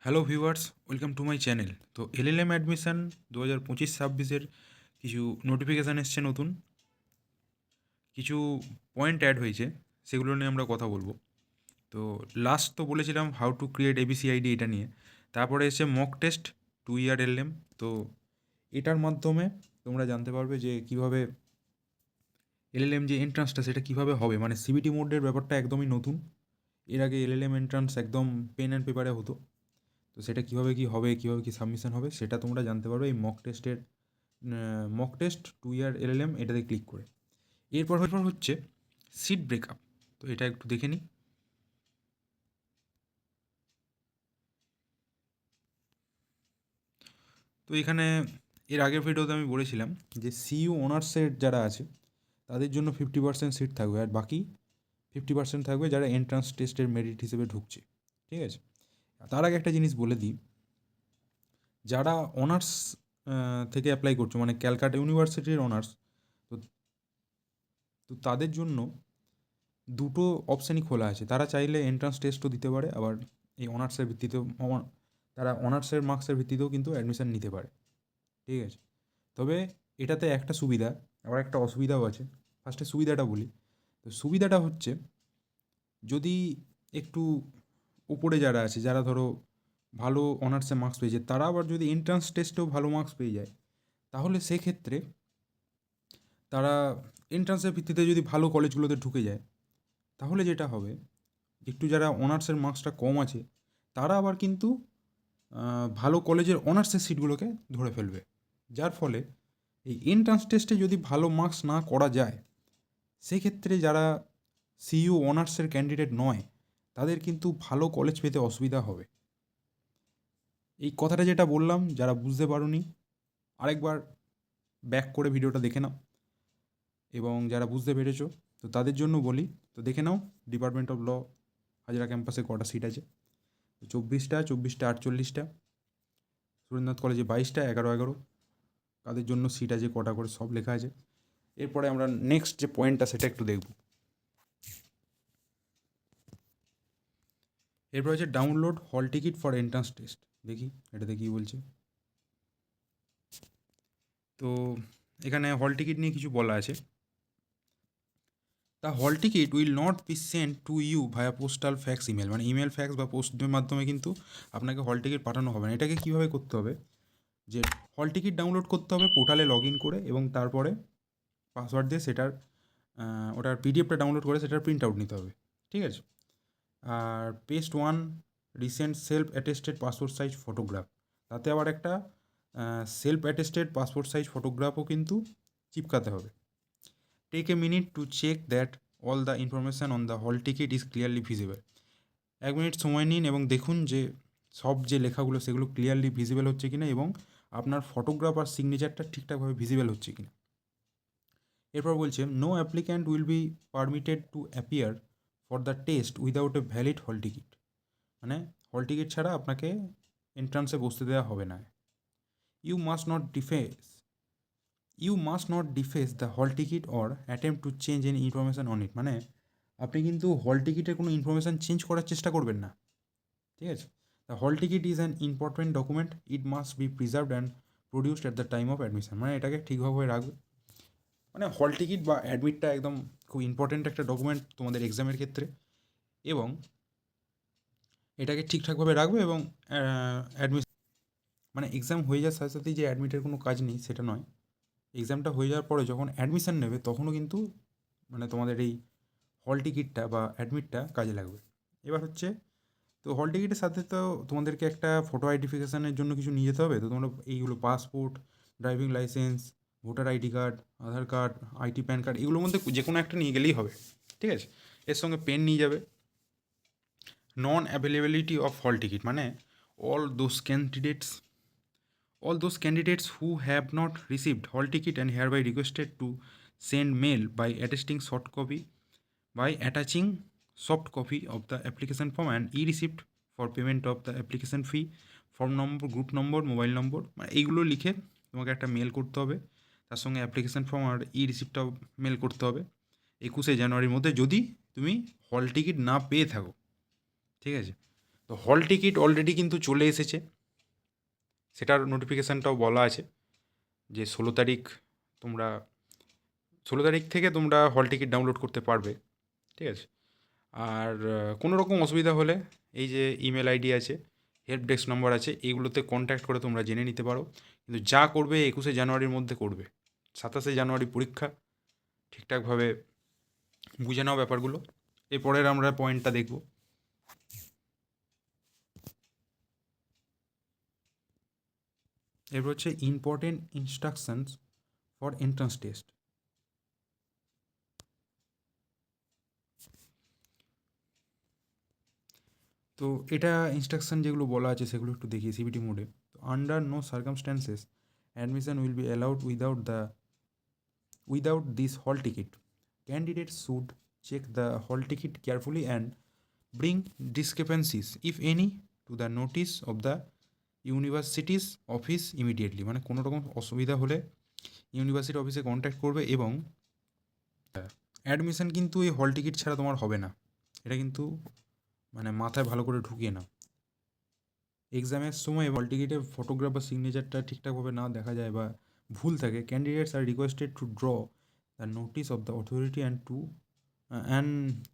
Hello viewers, welcome to my channel. তো LLM admission 2025-26 কিছু notification এসছে নতুন, কিছু পয়েন্ট অ্যাড হয়েছে, সেগুলো নিয়ে আমরা কথা বলবো। তো লাস্ট তো বলেছিলাম how to create ABC ID, এটা নিয়ে। তারপরে এসছে মক টেস্ট 2 ইয়ার এলএম। তো এটার মাধ্যমে তোমরা জানতে পারবে যে কীভাবে এলএলএম যে এন্ট্রান্সটা সেটা কীভাবে হবে, মানে সিবিটি মোডের ব্যাপারটা একদমই নতুন। এর আগে এলএলএম এন্ট্রান্স একদম পেন অ্যান্ড পেপারে হতো। তো সেটা কীভাবে কী হবে, কীভাবে কী সাবমিশন হবে, সেটা তোমরা জানতে পারবে এই মক টেস্ট 2 ইয়ার এলএলএম এটাতে ক্লিক করে। এরপর হচ্ছে সিট ব্রেকআপ। তো এটা একটু দেখে নিই। তো এখানে এর আগের ভিডিওতে আমি বলেছিলাম যে সিইউ অনার্সের যারা আছে তাদের জন্য 50% সিট থাকবে, আর বাকি 50% থাকবে যারা এন্ট্রান্স টেস্টের মেরিট হিসেবে ঢুকছে। ঠিক আছে, তার আগে একটা জিনিস বলে দিই, যারা অনার্স থেকে অ্যাপ্লাই করছো, মানে ক্যালকাটা ইউনিভার্সিটির অনার্স, তো তো তাদের জন্য দুটো অপশানই খোলা আছে। তারা চাইলে এন্ট্রান্স টেস্টও দিতে পারে, আবার এই অনার্সের ভিত্তিতেও তারা অনার্সের মার্কসের ভিত্তিতেও কিন্তু অ্যাডমিশান নিতে পারে। ঠিক আছে, তবে এটাতে একটা সুবিধা, আবার একটা অসুবিধাও আছে। ফার্স্টে সুবিধাটা বলি। তো সুবিধাটা হচ্ছে, যদি একটু উপরে যারা আছে, যারা ধরো ভালো অনার্সে মার্কস পেয়েছে, তারা আবার যদি এন্ট্রান্স টেস্টেও ভালো মার্কস পেয়ে যায়, তাহলে সেক্ষেত্রে তারা এন্ট্রান্সের ভিত্তিতে যদি ভালো কলেজগুলোতে ঢুকে যায়, তাহলে যেটা হবে, একটু যারা অনার্সের মার্কসটা কম আছে তারা আবার কিন্তু ভালো কলেজের অনার্সের সিটগুলোকে ধরে ফেলবে। যার ফলে এই এন্ট্রান্স টেস্টে যদি ভালো মার্কস না করা যায়, সেক্ষেত্রে যারা সিইউ অনার্সের ক্যান্ডিডেট নয় তাদের কিন্তু ভালো কলেজ পেতে অসুবিধা হবে। এই কথাটা যেটা বললাম, যারা বুঝতে পারোনি আরেকবার ব্যাক করে ভিডিওটা দেখে নাও, এবং যারা বুঝতে পেরেছো তো তাদের জন্য বলি, তো দেখে নাও ডিপার্টমেন্ট অফ ল হাজরা ক্যাম্পাসে কটা সিট আছে। 24টা, 48টা, সুরেন্দ্রনাথ কলেজে 22টা, 11 কাদের জন্য সিট আছে, কটা করে, সব লেখা আছে। এরপরে আমরা নেক্সট যে পয়েন্টটা সেটা একটু দেখব। এরপর হচ্ছে ডাউনলোড হল টিকিট ফর এন্ট্রান্স টেস্ট। দেখি এটাতে কী বলছে। তো এখানে হল টিকিট নিয়ে কিছু বলা আছে। The hall ticket will not be sent to you via postal fax email, মানে ইমেল, ফ্যাক্স বা পোস্টের মাধ্যমে কিন্তু আপনাকে হল টিকিট পাঠানো হবে না। এটাকে কীভাবে করতে হবে, যে হল টিকিট ডাউনলোড করতে হবে পোর্টালে লগ ইন করে, এবং তারপরে পাসওয়ার্ড দিয়ে সেটার ওটার পিডিএফটা ডাউনলোড করে সেটার প্রিন্ট আউট নিতে হবে। ঠিক আছে, আর paste one recent self attested passport size photograph, তাতে আবার একটা সেলফ অ্যাটেস্টেড পাসপোর্ট সাইজ ফটোগ্রাফও কিন্তু চিপকাতে হবে। Take a minute to check that all the information on the hall ticket is clearly visible. 1 minute সময় নিন এবং দেখুন যে সব যে লেখাগুলো সেগুলো ক্লিয়ারলি ভিজিবল হচ্ছে কিনা, এবং আপনার ফটোগ্রাফ আর সিগনেচারটা ঠিকঠাকভাবে ভিজিবল হচ্ছে কিনা। এরপর বলছে, no applicant will be permitted to appear for the test without a valid hall ticket, মানে হল টিকিট ছাড়া আপনাকে এন্ট্রান্সে বসতে দেওয়া হবে না। You must not deface the hall ticket or attempt to change any information on it, মানে আপনি কিন্তু হল টিকিটের কোনো ইনফরমেশান চেঞ্জ করার চেষ্টা করবেন না। ঠিক আছে, the hall ticket is an important document, it must be preserved and produced at the time of admission, মানে এটাকে ঠিকভাবে রাখবে। মানে হল টিকিট বা অ্যাডমিটটা একদম খুব ইম্পর্টেন্ট একটা ডকুমেন্ট তোমাদের এক্সামের ক্ষেত্রে, এবং এটাকে ঠিকঠাকভাবে রাখবে। এবং অ্যাডমিশন, মানে এক্সাম হয়ে যাওয়ার সাথে সাথেই যে অ্যাডমিটের কোনো কাজ নেই সেটা নয়, এক্সামটা হয়ে যাওয়ার পরে যখন অ্যাডমিশান নেবে তখনও কিন্তু মানে তোমাদের এই হল টিকিটটা বা অ্যাডমিটটা কাজে লাগবে। এবার হচ্ছে, তো হল টিকিটের সাথে তো তোমাদেরকে একটা ফটো আইডেন্টিফিকেশানের জন্য কিছু নিয়ে যেতে হবে। তো তোমরা এইগুলো passport, driving licence, voter ID card, Aadhaar card, IT pan card, এগুলোর মধ্যে যে কোনো একটা নিয়ে গেলেই হবে। ঠিক আছে, এর সঙ্গে পেন নিয়ে যাবে। Non availability of hall ticket, মানে all those candidates who have not received hall ticket and hereby requested to send mail by attaching soft copy of the application form and e-receipt for payment of the application fee, form number, group number, mobile নম্বর, মানে এইগুলো লিখে তোমাকে একটা mail করতে হবে। তার সঙ্গে application form আর রিসিপ্টটাও mail করতে হবে 21শে জানুয়ারির মধ্যে, যদি তুমি হল টিকিট না পেয়ে থাকো। ঠিক আছে, তো হল টিকিট অলরেডি কিন্তু চলে এসেছে, সেটার নোটিফিকেশানটাও বলা আছে যে 16 তারিখ থেকে তোমরা হল টিকিট ডাউনলোড করতে পারবে, ঠিক আছে। আর কোনো রকম অসুবিধা হলে এই যে ইমেল আইডি আছে, হেল্প ডেস্ক নম্বর আছে, এইগুলোতে কন্ট্যাক্ট করে তোমরা জেনে নিতে পারো। কিন্তু যা করবে 21শে জানুয়ারির মধ্যে করবে। 27শে জানুয়ারি পরীক্ষা, ঠিকঠাকভাবে বুঝে নাও ব্যাপারগুলো। এরপরের আমরা পয়েন্টটা দেখব। এরপর হচ্ছে important instructions for entrance test. তো এটা ইনস্ট্রাকশন যেগুলো বলা আছে সেগুলো একটু দেখি সিবিটি মোডে। তো under no circumstances admission will be allowed without this hall ticket. Candidates should check the hall ticket carefully and bring discrepancies, if any, to the notice of the universities office immediately. মানে কোনো রকম অসুবিধা হলে university অফিসে contact করবে। এবং admission কিন্তু এই হল টিকিট ছাড়া তোমার হবে না, এটা কিন্তু মানে মাথায় ভালো করে ঢুকিয়ে নাও। এক্সামের সময় হল টিকিটে ফটোগ্রাফ বা সিগনেচারটা ঠিকঠাকভাবে না দেখা যায় বা ভুল থাকে, candidates are requested to draw the notice of the authority and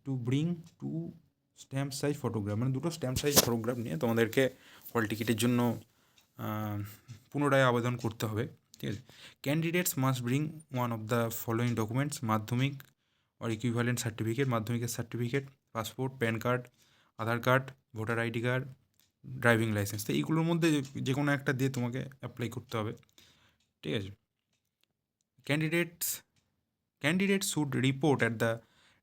to bring to stamp size photograph. মানে দুটো স্ট্যাম্প সাইজ ফটোগ্রাফ নিয়ে তোমাদেরকে হল টিকিটের জন্য পুনরায় আবেদন করতে হবে, ঠিক আছে। Candidates must bring one of the following documents: Madhyamik or equivalent certificate, মাধ্যমিকের certificate, passport, PAN card, Aadhaar card, voter ID card, driving licence. তো এইগুলোর মধ্যে যে কোনো একটা দিয়ে তোমাকে অ্যাপ্লাই করতে হবে, ঠিক আছে। Candidates should report at the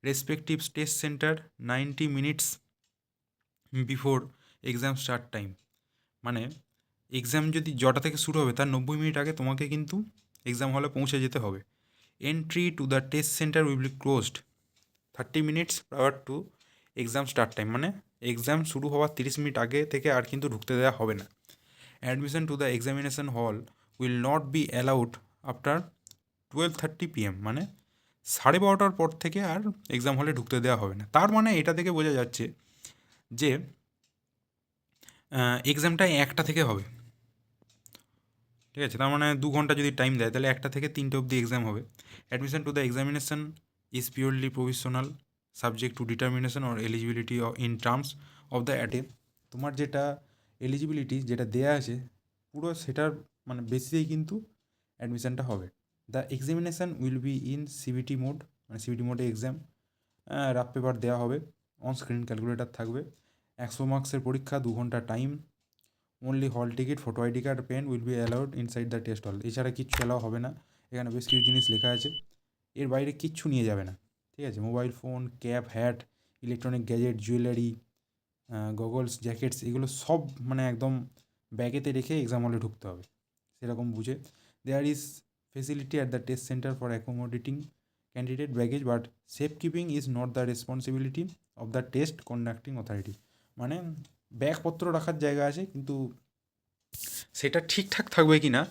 respective test centre 90 minutes before exam start time. মানে এক্সাম যদি জটা থেকে শুরু হবে তার 90 মিনিট আগে তোমাকে কিন্তু এক্সাম হলে পৌঁছে যেতে হবে। Entry to the test centre will be closed 30 minutes prior two exam start time. মানে এক্সাম শুরু হওয়ার 30 মিনিট আগে থেকে আর কিন্তু ঢুকতে দেওয়া হবে না। অ্যাডমিশন টু দ্য এক্সামিনেশন হল will not be allowed after 12:30 PM। মানে 12:30টার পর থেকে আর এক্সাম হলে ঢুকতে দেওয়া হবে না। তার মানে এটা থেকে বোঝা যাচ্ছে যে এক্সামটা 1টা থেকে হবে, ঠিক আছে। তার মানে 2 ঘন্টা যদি টাইম দেয় তাহলে 1টা থেকে 3টে অবধি এক্সাম হবে। Admission to the examination is purely provisional, subject to determination or eligibility in terms of the তোমার যেটা এলিজিবিলিটি যেটা দেয়া আছে পুরো সেটার মানে বেসিসেই কিন্তু অ্যাডমিশনটা হবে। The examination will be in CBT mode, মানে সিবিটি মোডে এক্সাম, রাফ পেপার দেওয়া হবে, অন স্ক্রিন ক্যালকুলেটার থাকবে, 100 মার্কসের পরীক্ষা, 2 ঘন্টা time, only hall ticket, photo ID card, pen will be allowed inside the test hall. এছাড়া কিচ্ছু অ্যালাউ হবে না। এখানে বেশ কিছু জিনিস লেখা আছে, এর বাইরে কিচ্ছু নিয়ে যাবে না, ঠিক আছে। Mobile phone, cap, hat, electronic gadget, jewellery, goggles, jackets, এগুলো সব মানে একদম ব্যাগেতে রেখে এক্সাম হলে ঢুকতে হবে, সেরকম বুঝে। There is facility at the test centre for accommodating candidate baggage, but safe keeping is not the responsibility of the test conducting authority. মানে ব্যাগপত্র রাখার জায়গা আছে, কিন্তু সেটা ঠিকঠাক থাকবে কি না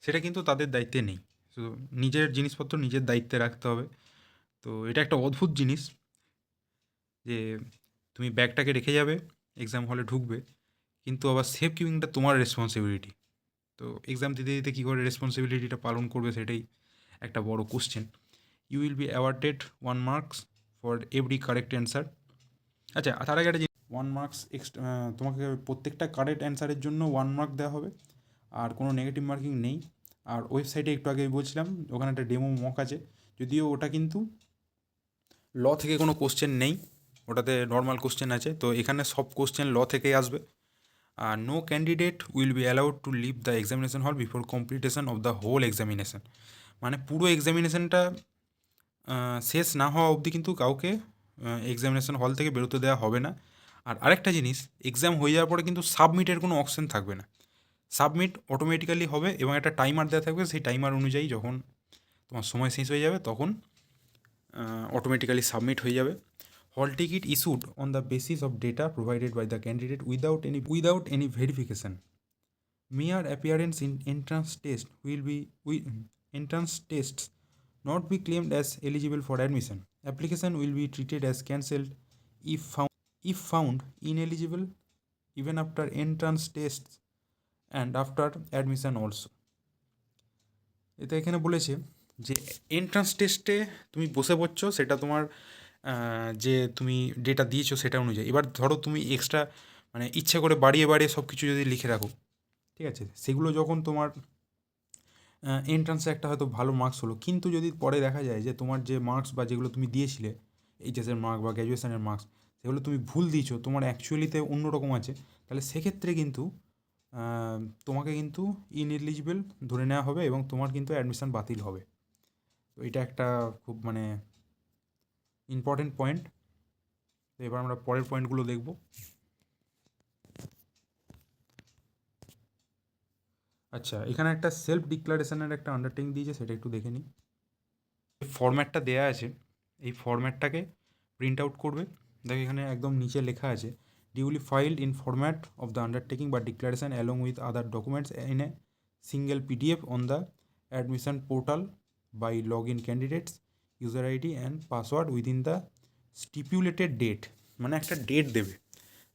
সেটা কিন্তু তাদের দায়িত্বে নেই। তো নিজের জিনিসপত্র নিজের দায়িত্বে রাখতে হবে। তো এটা একটা অদ্ভুত জিনিস যে তুমি ব্যাগটাকে রেখে যাবে, এক্সাম হলে ঢুকবে, কিন্তু আবার সেফ কিপিংটা তোমার রেসপন্সিবিলিটি। তো এক্সাম দিতে দিতে কী করে রেসপন্সিবিলিটিটা পালন করবে সেটাই একটা বড় question. You will be awarded 1 marks for every correct answer. আচ্ছা, তার আগে একটা 1 মার্কস এক্সট্রা, তোমাকে প্রত্যেকটা কারেক্ট অ্যান্সারের জন্য 1 মার্ক দেওয়া হবে, আর কোনো নেগেটিভ মার্কিং নেই। আর ওয়েবসাইটে একটু আগে বলছিলাম ওখানে একটা ডেমো মক আছে, যদিও ওটা কিন্তু ল থেকে কোনো কোশ্চেন নেই, ওটাতে নর্মাল কোশ্চেন আছে। তো এখানে সব কোশ্চেন ল থেকেই আসবে। আর no candidate will be allowed to leave the examination hall before completion of the whole examination. মানে পুরো এক্সামিনেশনটা শেষ না হওয়া অবধি কিন্তু কাউকে এক্সামিনেশন হল থেকে বেরোতে দেওয়া হবে না। আর আরেকটা জিনিস, এক্সাম হয়ে যাওয়ার পরে কিন্তু সাবমিটের কোনো অপশান থাকবে না। সাবমিট অটোমেটিক্যালি হবে এবং একটা টাইমার দেওয়া থাকবে, সেই টাইমার অনুযায়ী যখন তোমার সময় শেষ হয়ে যাবে তখন অটোমেটিক্যালি সাবমিট হয়ে যাবে। Hall ticket issued on the basis of data provided by the candidate without any verification. Mere appearance in entrance test will be entrance tests not be claimed as eligible for admission. Application will be treated as cancelled if found ineligible even after entrance test and after admission also. এটা এখানে বলেছে যে entrance টেস্টে তুমি বসে পড়ছো, সেটা তোমার যে তুমি ডেটা দিয়েছো সেটা অনুযায়ী। এবার ধরো তুমি এক্সট্রা মানে ইচ্ছে করে বাড়িয়ে বাড়িয়ে সব কিছু যদি লিখে রাখো, ঠিক আছে, সেগুলো যখন তোমার এন্ট্রান্সে একটা হয়তো ভালো মার্কস হলো, কিন্তু যদি পরে দেখা যায় যে তোমার যে মার্কস বা যেগুলো তুমি দিয়েছিলে এইচএসের মার্ক বা গ্র্যাজুয়েশনের মার্কস, সেগুলো তুমি ভুল দিয়েছো, তোমার অ্যাকচুয়ালিতে অন্য রকম আছে, তাহলে সেক্ষেত্রে কিন্তু তোমাকে কিন্তু ইনএলিজিবল ধরে নেওয়া হবে এবং তোমার কিন্তু অ্যাডমিশন বাতিল হবে। তো এটা একটা খুব মানে ইম্পর্টেন্ট পয়েন্ট। তো এবার আমরা পরের পয়েন্টগুলো দেখব। আচ্ছা, এখানে একটা সেলফ ডিক্লারেশনের একটা আন্ডারটেকিং দিয়েছে, সেটা একটু দেখে নিই। ফরম্যাটটা দেয়া আছে, এই ফরম্যাটটাকে প্রিন্ট আউট করবে। দেখো এখানে একদম নিচে লেখা আছে, duly filled in format of the undertaking বা declaration along with other documents in a single PDF on the admission portal by log in candidates user ID and password within the stipulated date. মানে একটা date দেবে,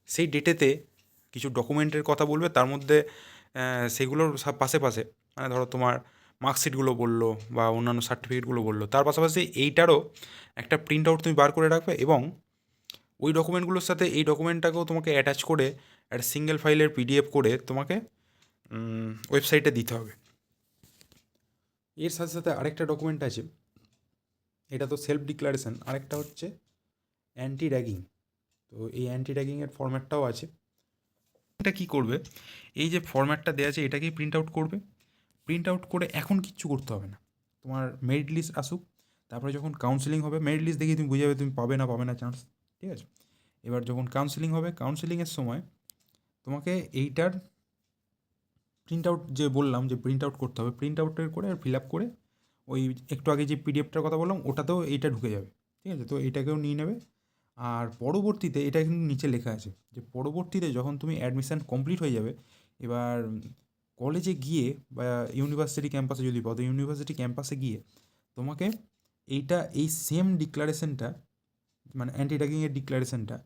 সেই ডেটেতে কিছু ডকুমেন্টের কথা বলবে, তার মধ্যে সেগুলোর পাশে পাশে মানে ধরো তোমার মার্কশিটগুলো বললো বা অন্যান্য সার্টিফিকেটগুলো বললো, তার পাশাপাশি এইটারও একটা প্রিন্ট আউট তুমি বার করে রাখবে এবং ওই ডকুমেন্টগুলোর সাথে এই ডকুমেন্টটাকেও তোমাকে অ্যাটাচ করে একটা সিঙ্গেল ফাইলের পিডিএফ করে তোমাকে ওয়েবসাইটে দিতে হবে। এর সাথে সাথে আরেকটা ডকুমেন্ট আছে, এটা তো সেলফ ডিক্লারেশন, আরেকটা হচ্ছে অ্যান্টি র্যাগিং। তো এই অ্যান্টি র্যাগিংয়ের ফরম্যাটটাও আছে। এটা কী করবে, এই যে ফরম্যাটটা দেওয়া আছে এটাকেই প্রিন্ট আউট করবে। প্রিন্ট আউট করে এখন কিচ্ছু করতে হবে না, তোমার মেরিট লিস্ট আসুক, তারপরে যখন কাউন্সেলিং হবে মেরিট লিস্ট দেখে তুমি বুঝে যাবে তুমি পাবে না চান্স, ঠিক আছে। এবার যখন কাউন্সেলিং হবে, কাউন্সেলিংয়ের সময় তোমাকে এইটার প্রিন্ট আউট যে বললাম যে প্রিন্ট আউট করতে হবে, প্রিন্ট আউটের করে আর ফিল আপ করে ওই একটু আগে যে পিডিএফটার কথা বললাম ওটাতেও এইটা ঢুকে যাবে, ঠিক আছে। তো এইটাকেও নিয়ে নেবে। আর পরবর্তীতে এটা কিন্তু নিচে লেখা আছে যে পরবর্তীতে যখন তুমি অ্যাডমিশান কমপ্লিট হয়ে যাবে, এবার কলেজে গিয়ে বা ইউনিভার্সিটি ক্যাম্পাসে যদি পাও, তো ইউনিভার্সিটি ক্যাম্পাসে গিয়ে তোমাকে এইটা এই সেম ডিক্লারেশনটা মানে অ্যান্টি র্যাগিংয়ের ডিক্লারেশনটা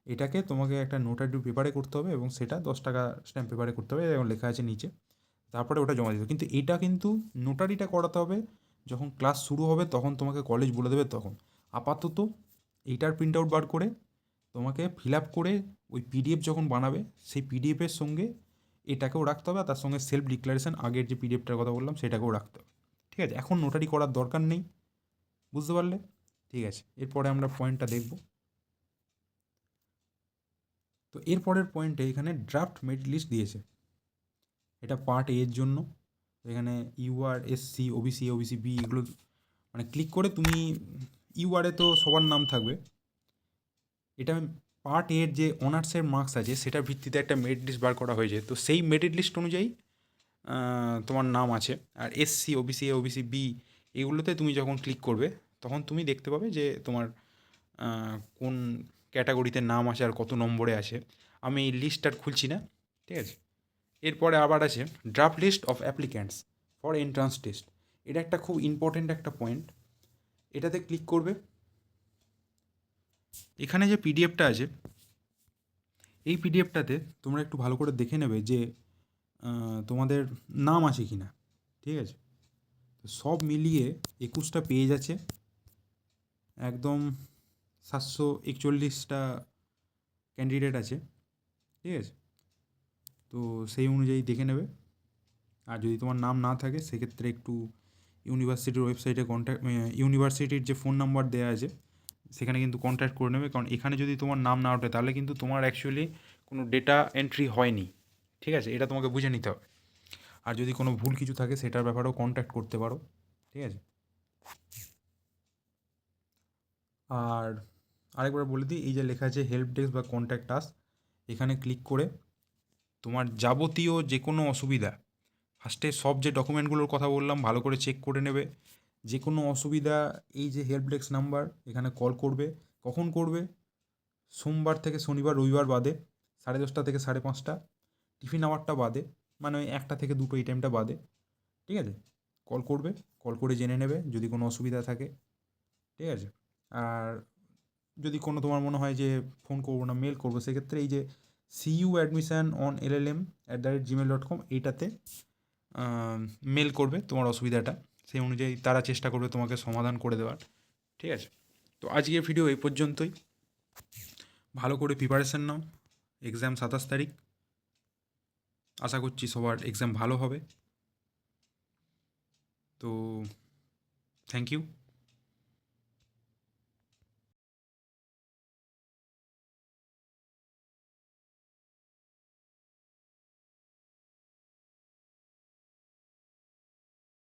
এটাকে তোমাকে একটা নোটারি পেপারে করতে হবে এবং সেটা 10 টাকা স্ট্যাম্প পেপারে করতে হবে এবং লেখা আছে নিচে, তারপরে ওটা জমা দিতে হবে। কিন্তু এটা কিন্তু নোটারিটা করাতে হবে যখন ক্লাস শুরু হবে, তখন তোমাকে কলেজ বলে দেবে তখন। আপাতত এইটার প্রিন্ট আউট বার করে তোমাকে ফিল আপ করে ওই পিডিএফ যখন বানাবে সেই পিডিএফের সঙ্গে এটাকেও রাখতে হবে, আর তার সঙ্গে সেলফ ডিক্লারেশন আগের যে পিডিএফটার কথা বললাম সেটাকেও রাখতে হবে, ঠিক আছে। এখন নোটারি করার দরকার নেই, বুঝতে পারলে? ঠিক আছে, এরপরে আমরা পয়েন্টটা দেখব। তো এরপরের পয়েন্টে এখানে ড্রাফট মেরিট লিস্ট দিয়েছে, এটা পার্ট এর জন্য। এখানে UR, SC, OBC, OBC B এগুলো মানে ক্লিক করে তুমি ইউআরে তো সবার নাম থাকবে, এটা পার্ট এর যে অনার্সের মার্কস আছে সেটার ভিত্তিতে একটা মেরিট লিস্ট বার করা হয়েছে। তো সেই মেরিট লিস্ট অনুযায়ী তোমার নাম আছে। আর এসসি, ওবিসি, ওবিসি বি এগুলোতে তুমি যখন ক্লিক করবে তখন তুমি দেখতে পাবে যে তোমার কোন ক্যাটাগরিতে নাম আছে আর কত নম্বরে আছে। আমি এই লিস্ট আর খুলছি না, ঠিক আছে। এরপরে আবার আছে draft list of applicants for entrance test. এটা একটা খুব ইম্পর্টেন্ট একটা পয়েন্ট, এটাতে ক্লিক করবে। এখানে যে পিডিএফটা আছে এই পিডিএফটাতে তোমরা একটু ভালো করে দেখে নেবে যে তোমাদের নাম আছে কি না, ঠিক আছে। তো সব মিলিয়ে 21টা পেজ আছে, একদম 741টা ক্যান্ডিডেট আছে, ঠিক আছে। তো সেই অনুযায়ী দেখে নেবে। আর যদি তোমার নাম না থাকে সেক্ষেত্রে একটু ইউনিভার্সিটির ওয়েবসাইটে ইউনিভার্সিটির যে ফোন নাম্বার দেওয়া আছে সেখানে কিন্তু কন্ট্যাক্ট করে নেবে, কারণ এখানে যদি তোমার নাম না ওঠে তাহলে কিন্তু তোমার অ্যাকচুয়ালি কোনো ডেটা এন্ট্রি হয়নি, ঠিক আছে। এটা তোমাকে বুঝে নিতে হবে। আর যদি কোনো ভুল কিছু থাকে সেটার ব্যাপারেও কন্ট্যাক্ট করতে পারো, ঠিক আছে। আর আরেকবার বলে দিই, এই যে লেখা আছে হেল্প ডেস্ক বা কন্ট্যাক্ট আস, এখানে ক্লিক করে তোমার যাবতীয় যে কোনো অসুবিধা, ফার্স্টে সব যে ডকুমেন্টগুলোর কথা বললাম ভালো করে চেক করে নেবে। যে কোনো অসুবিধা এই যে হেল্প ডেস্ক নাম্বার এখানে কল করবে। কখন করবে? সোমবার থেকে শনিবার, রবিবার বাদে 10:30 থেকে 5:30, টিফিন আওয়ারটা বাদে, মানে ওই 1টা থেকে 2টো এই টাইমটা বাদে, ঠিক আছে। কল করবে, কল করে জেনে নেবে যদি কোনো অসুবিধা থাকে, ঠিক আছে। আর যদি কোনো তোমার মনে হয় যে ফোন করবো না মেল করবো, সেক্ষেত্রে এই যে siuadmissiononllm@gmail.com এইটাতে মেল করবে তোমার অসুবিধাটা, সেই অনুযায়ী তারা চেষ্টা করবে তোমাকে সমাধান করে দেওয়ার। ঠিক আছে, তো আজকের ভিডিও এই পর্যন্তই। ভালো করে প্রিপারেশান নাও, এক্সাম 27 তারিখ, আশা করছি সবার এক্সাম ভালো হবে। তো থ্যাংক ইউ।